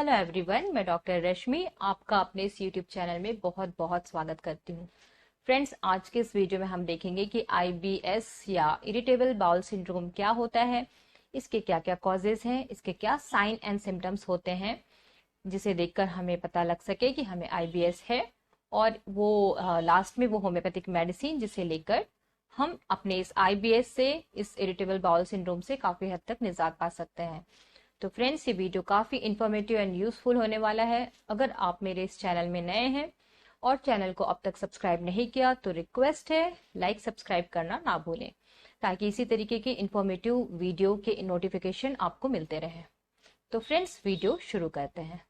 Hello everyone, मैं doctor रश्मि आपका अपने इस यूट्यूब चैनल में बहुत बहुत स्वागत करती हूँ। फ्रेंड्स, आज के इस वीडियो में हम देखेंगे कि आईबीएस या इरिटेबल बाउल सिंड्रोम क्या होता है, इसके क्या क्या कॉजेज हैं, इसके क्या साइन एंड सिम्टम्स होते हैं जिसे देखकर हमें पता लग सके कि हमें आईबीएस है, और वो लास्ट में वो होम्योपैथिक मेडिसिन जिसे लेकर हम अपने इस आईबीएस से, इस इरिटेबल बाउल सिंड्रोम से काफी हद तक निजात पा सकते हैं। तो फ्रेंड्स, ये वीडियो काफी इंफॉर्मेटिव एंड यूजफुल होने वाला है। अगर आप मेरे इस चैनल में नए हैं और चैनल को अब तक सब्सक्राइब नहीं किया तो रिक्वेस्ट है लाइक सब्सक्राइब करना ना भूलें, ताकि इसी तरीके की इंफॉर्मेटिव वीडियो के नोटिफिकेशन आपको मिलते रहे। तो फ्रेंड्स, वीडियो शुरू करते हैं।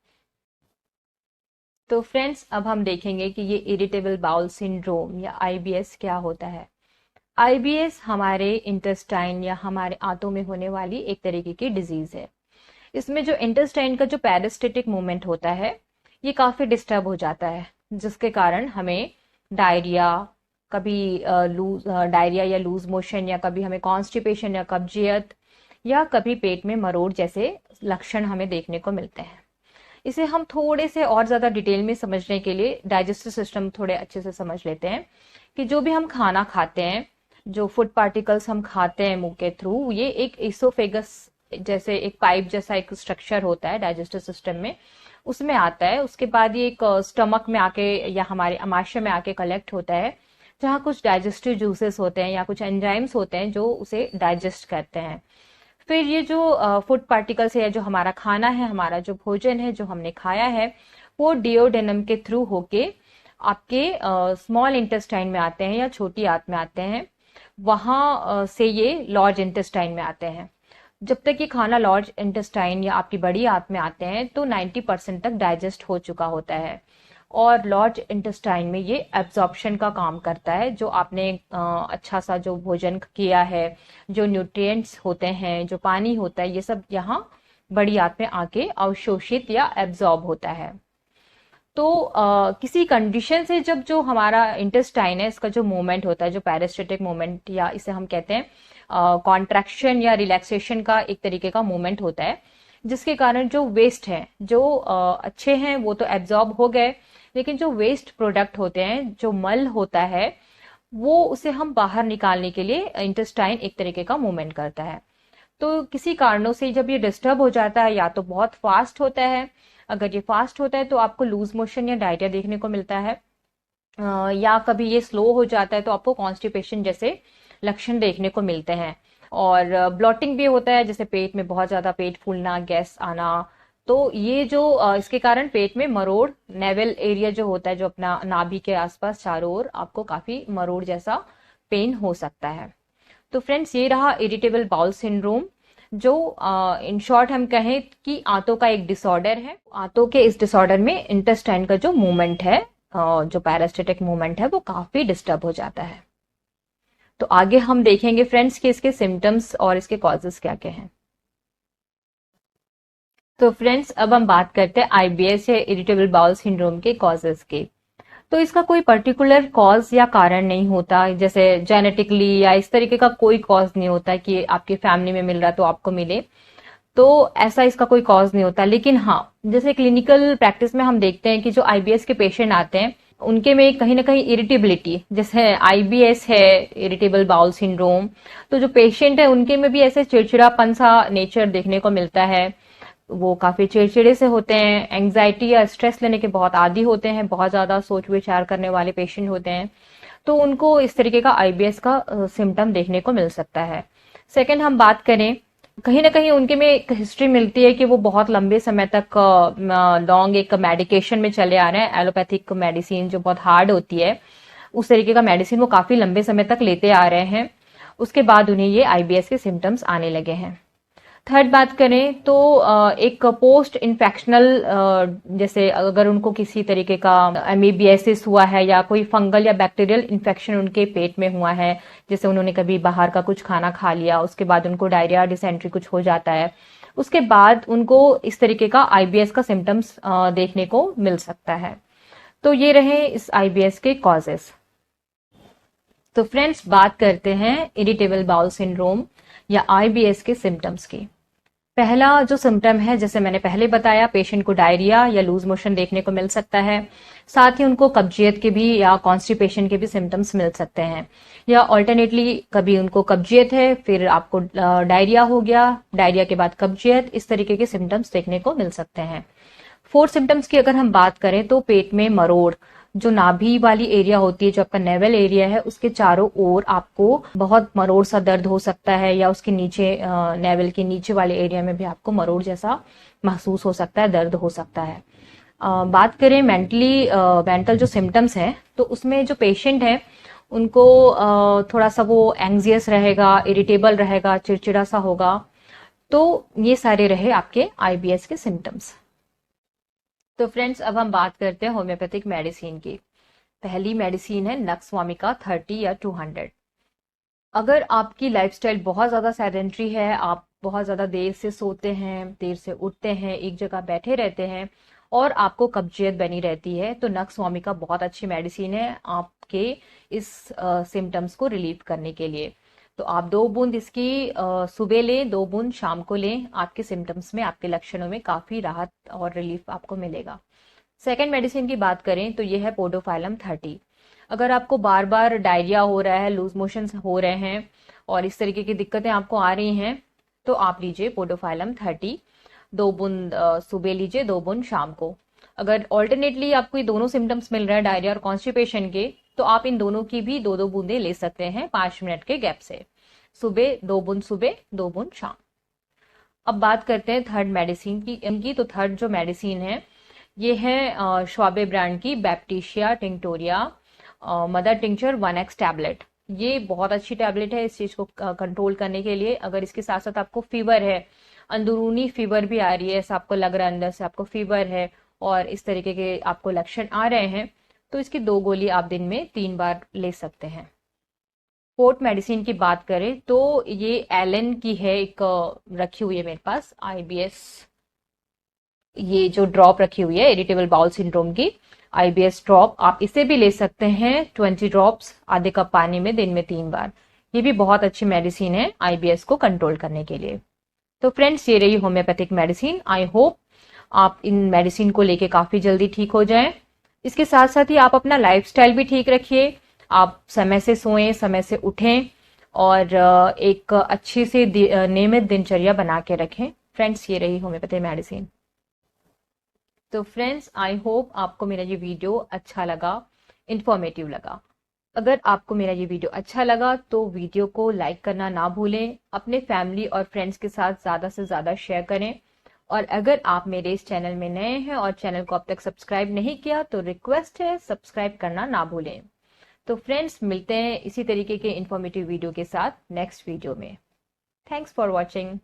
तो फ्रेंड्स, अब हम देखेंगे कि ये इरिटेबल बाउल सिंड्रोम या आईबीएस क्या होता है। आईबीएस हमारे इंटेस्टाइन या हमारे आंतों में होने वाली एक तरीके की डिजीज है। इसमें जो इंटेस्टाइन का जो पैरास्टेटिक मूवमेंट होता है ये काफी डिस्टर्ब हो जाता है, जिसके कारण हमें डायरिया, कभी डायरिया या लूज मोशन, या कभी हमें कॉन्स्टिपेशन या कब्जियत, या कभी पेट में मरोड़ जैसे लक्षण हमें देखने को मिलते हैं। इसे हम थोड़े से और ज्यादा डिटेल में समझने के लिए डाइजेस्टिव सिस्टम थोड़े अच्छे से समझ लेते हैं कि जो भी हम खाना खाते हैं, जो फूड पार्टिकल्स हम खाते हैं मुंह के थ्रू, ये एक इसोफेगस जैसे एक पाइप जैसा एक स्ट्रक्चर होता है डाइजेस्टिव सिस्टम में, उसमें आता है। उसके बाद ये एक स्टमक में आके या हमारे अमाशय में आके कलेक्ट होता है, जहाँ कुछ डाइजेस्टिव जूसेस होते हैं या कुछ एंजाइम्स होते हैं जो उसे डाइजेस्ट करते हैं। फिर ये जो फूड पार्टिकल्स है, जो हमारा खाना है, हमारा जो भोजन है जो हमने खाया है, वो डिओडेनम के थ्रू होके आपके स्मॉल इंटेस्टाइन में आते हैं या छोटी आंत में आते हैं। वहां से ये लार्ज इंटेस्टाइन में आते हैं। जब तक ये खाना लार्ज इंटेस्टाइन या आपकी बड़ी आंत में आते हैं तो 90% तक डाइजेस्ट हो चुका होता है, और लार्ज इंटेस्टाइन में ये एब्जॉर्प्शन का काम करता है। जो आपने अच्छा सा जो भोजन किया है, जो न्यूट्रिएंट्स होते हैं, जो पानी होता है, ये सब यहाँ बड़ी आंत में आके अवशोषित या एब्जॉर्ब होता है। तो किसी कंडीशन से जब जो हमारा इंटेस्टाइन है, इसका जो मूवमेंट होता है, जो पैरास्टेटिक मूवमेंट या इसे हम कहते हैं कॉन्ट्रैक्शन या रिलैक्सेशन का एक तरीके का मूवमेंट होता है, जिसके कारण जो वेस्ट है, जो अच्छे हैं वो तो एब्जॉर्ब हो गए, लेकिन जो वेस्ट प्रोडक्ट होते हैं, जो मल होता है, वो उसे हम बाहर निकालने के लिए इंटेस्टाइन एक तरीके का मूवमेंट करता है। तो किसी कारणों से जब ये डिस्टर्ब हो जाता है, या तो बहुत फास्ट होता है, अगर ये फास्ट होता है तो आपको लूज मोशन या डायरिया देखने को मिलता है, या कभी ये स्लो हो जाता है तो आपको कॉन्स्टिपेशन जैसे लक्षण देखने को मिलते हैं। और ब्लॉटिंग भी होता है, जैसे पेट में बहुत ज्यादा पेट फूलना, गैस आना। तो ये जो इसके कारण पेट में मरोड़, नेवल एरिया जो होता है, जो अपना नाभि के आसपास चारों ओर आपको काफी मरोड़ जैसा पेन हो सकता है। तो फ्रेंड्स, ये रहा इरिटेबल बाउल सिंड्रोम, जो इन शॉर्ट हम कहें कि आंतों का एक डिसऑर्डर है। आंतों के इस डिसऑर्डर में इंटेस्टाइन का जो मूवमेंट है, जो पैरास्टेटिक मूवमेंट है, वो काफी डिस्टर्ब हो जाता है। तो आगे हम देखेंगे फ्रेंड्स कि इसके सिम्टम्स और इसके कॉजेस क्या क्या हैं। तो फ्रेंड्स, अब हम बात करते हैं आईबीएस या इरिटेबल बाउल सिंड्रोम के कॉजेस की। तो इसका कोई पर्टिकुलर कॉज या कारण नहीं होता, जैसे जेनेटिकली या इस तरीके का कोई कॉज नहीं होता कि आपकी फैमिली में मिल रहा तो आपको मिले, तो ऐसा इसका कोई कॉज नहीं होता। लेकिन हाँ, जैसे क्लिनिकल प्रैक्टिस में हम देखते हैं कि जो आईबीएस के पेशेंट आते हैं उनके में कहीं ना कहीं इरिटेबिलिटी, जैसे आईबीएस है इरिटेबल बाउल सिंड्रोम, तो जो पेशेंट है उनके में भी ऐसे चिड़चिड़ापन सा नेचर देखने को मिलता है। वो काफी चिड़चिड़े से होते हैं, एंग्जाइटी या स्ट्रेस लेने के बहुत आदी होते हैं, बहुत ज्यादा सोच विचार करने वाले पेशेंट होते हैं, तो उनको इस तरीके का आईबीएस का सिम्टम देखने को मिल सकता है। सेकंड, हम बात करें, कहीं ना कहीं उनके में एक हिस्ट्री मिलती है कि वो बहुत लंबे समय तक लॉन्ग एक मेडिकेशन में चले आ रहे हैं। एलोपैथिक मेडिसिन जो बहुत हार्ड होती है, उस तरीके का मेडिसिन वो काफी लंबे समय तक लेते आ रहे हैं, उसके बाद उन्हें ये आईबीएस के सिम्टम्स आने लगे हैं। थर्ड बात करें तो एक पोस्ट इन्फेक्शनल, जैसे अगर उनको किसी तरीके का एमीबियासिस हुआ है या कोई फंगल या बैक्टीरियल इन्फेक्शन उनके पेट में हुआ है, जैसे उन्होंने कभी बाहर का कुछ खाना खा लिया, उसके बाद उनको डायरिया, डिसेंट्री कुछ हो जाता है, उसके बाद उनको इस तरीके का आईबीएस का सिम्टम्स देखने को मिल सकता है। तो ये रहे इस आईबीएस के कॉजेस। तो फ्रेंड्स, बात करते हैं इरिटेबल बाउल सिंड्रोम या आईबीएस के सिम्टम्स की। पहला जो सिम्टम है, जैसे मैंने पहले बताया, पेशेंट को डायरिया या लूज मोशन देखने को मिल सकता है। साथ ही उनको कब्जियत के भी या कॉन्स्टिपेशन के भी सिम्टम्स मिल सकते हैं, या ऑल्टरनेटली कभी उनको कब्जियत है फिर आपको डायरिया हो गया, डायरिया के बाद कब्जियत, इस तरीके के सिम्टम्स देखने को मिल सकते हैं। 4 सिम्टम्स की अगर हम बात करें तो पेट में मरोड़, जो नाभि वाली एरिया होती है, जो आपका नेवल एरिया है, उसके चारों ओर आपको बहुत मरोड़ सा दर्द हो सकता है, या उसके नीचे नेवल के नीचे वाले एरिया में भी आपको मरोड़ जैसा महसूस हो सकता है, दर्द हो सकता है। बात करें मेंटल जो सिम्टम्स हैं, तो उसमें जो पेशेंट है उनको थोड़ा सा वो एंग्जियस रहेगा, इरिटेबल रहेगा, चिड़चिड़ा सा होगा। तो ये सारे रहे आपके आईबीएस के सिम्टम्स। तो फ्रेंड्स, अब हम बात करते हैं होम्योपैथिक मेडिसिन की। पहली मेडिसिन है नक्सवामिका 30 या 200। अगर आपकी लाइफस्टाइल बहुत ज्यादा सेडेंट्री है, आप बहुत ज्यादा देर से सोते हैं, देर से उठते हैं, एक जगह बैठे रहते हैं और आपको कब्जियत बनी रहती है, तो नक्सवामिका बहुत अच्छी मेडिसिन है आपके इस सिम्टम्स को रिलीव करने के लिए। तो आप 2 बूंद इसकी सुबह लें, 2 बूंद शाम को लें। आपके सिम्टम्स में, आपके लक्षणों में काफी राहत और रिलीफ आपको मिलेगा। सेकेंड मेडिसिन की बात करें तो ये है पोडोफाइलम 30। अगर आपको बार बार डायरिया हो रहा है, लूज मोशन हो रहे हैं और इस तरीके की दिक्कतें आपको आ रही हैं, तो आप लीजिए पोडोफाइलम 30। 2 बूंद सुबह लीजिए, 2 बूंद शाम को। अगर ऑल्टरनेटली आपको ये दोनों सिम्टम्स मिल रहे हैं, डायरिया और कॉन्स्टिपेशन के, तो आप इन दोनों की भी 2-2 बूंदे ले सकते हैं 5 मिनट के गैप से। सुबह 2 बूंद सुबह, 2 बूंद शाम। अब बात करते हैं थर्ड मेडिसिन की। इनकी तो थर्ड जो मेडिसिन है ये है श्वाबे ब्रांड की Baptisia tinctoria mother tincture 1x tablet. ये बहुत अच्छी टैबलेट है इस चीज को कंट्रोल करने के लिए। अगर इसके साथ साथ आपको फीवर है, अंदरूनी फीवर भी आ रही है, ऐसा आपको लग रहा है अंदर से आपको फीवर है और इस तरीके के आपको लक्षण आ रहे हैं, तो इसकी 2 गोली आप दिन में 3 बार ले सकते हैं। फोर्थ मेडिसिन की बात करें तो ये एलन की है, एक रखी हुई है मेरे पास आईबीएस, ये जो ड्रॉप रखी हुई है इरिटेबल बाउल सिंड्रोम की आईबीएस ड्रॉप, आप इसे भी ले सकते हैं 20 ड्रॉप्स आधे कप पानी में दिन में 3 बार। ये भी बहुत अच्छी मेडिसिन है आईबीएस को कंट्रोल करने के लिए। तो फ्रेंड्स, ये रही होम्योपैथिक मेडिसिन। आई होप आप इन मेडिसिन को लेके काफी जल्दी ठीक हो जाएं। इसके साथ साथ ही आप अपना लाइफस्टाइल भी ठीक रखिए। आप समय से सोएं, समय से उठें और एक अच्छी से नियमित दिनचर्या बना के रखें। फ्रेंड्स, ये रही होम्योपैथिक मेडिसिन। तो फ्रेंड्स, आई होप आपको मेरा ये वीडियो अच्छा लगा, इंफॉर्मेटिव लगा। अगर आपको मेरा ये वीडियो अच्छा लगा तो वीडियो को लाइक करना ना भूलें, अपने फैमिली और फ्रेंड्स के साथ ज्यादा से ज्यादा शेयर करें। और अगर आप मेरे इस चैनल में नए हैं और चैनल को अब तक सब्सक्राइब नहीं किया तो रिक्वेस्ट है सब्सक्राइब करना ना भूलें। तो फ्रेंड्स, मिलते हैं इसी तरीके के इंफॉर्मेटिव वीडियो के साथ नेक्स्ट वीडियो में। Thanks for watching.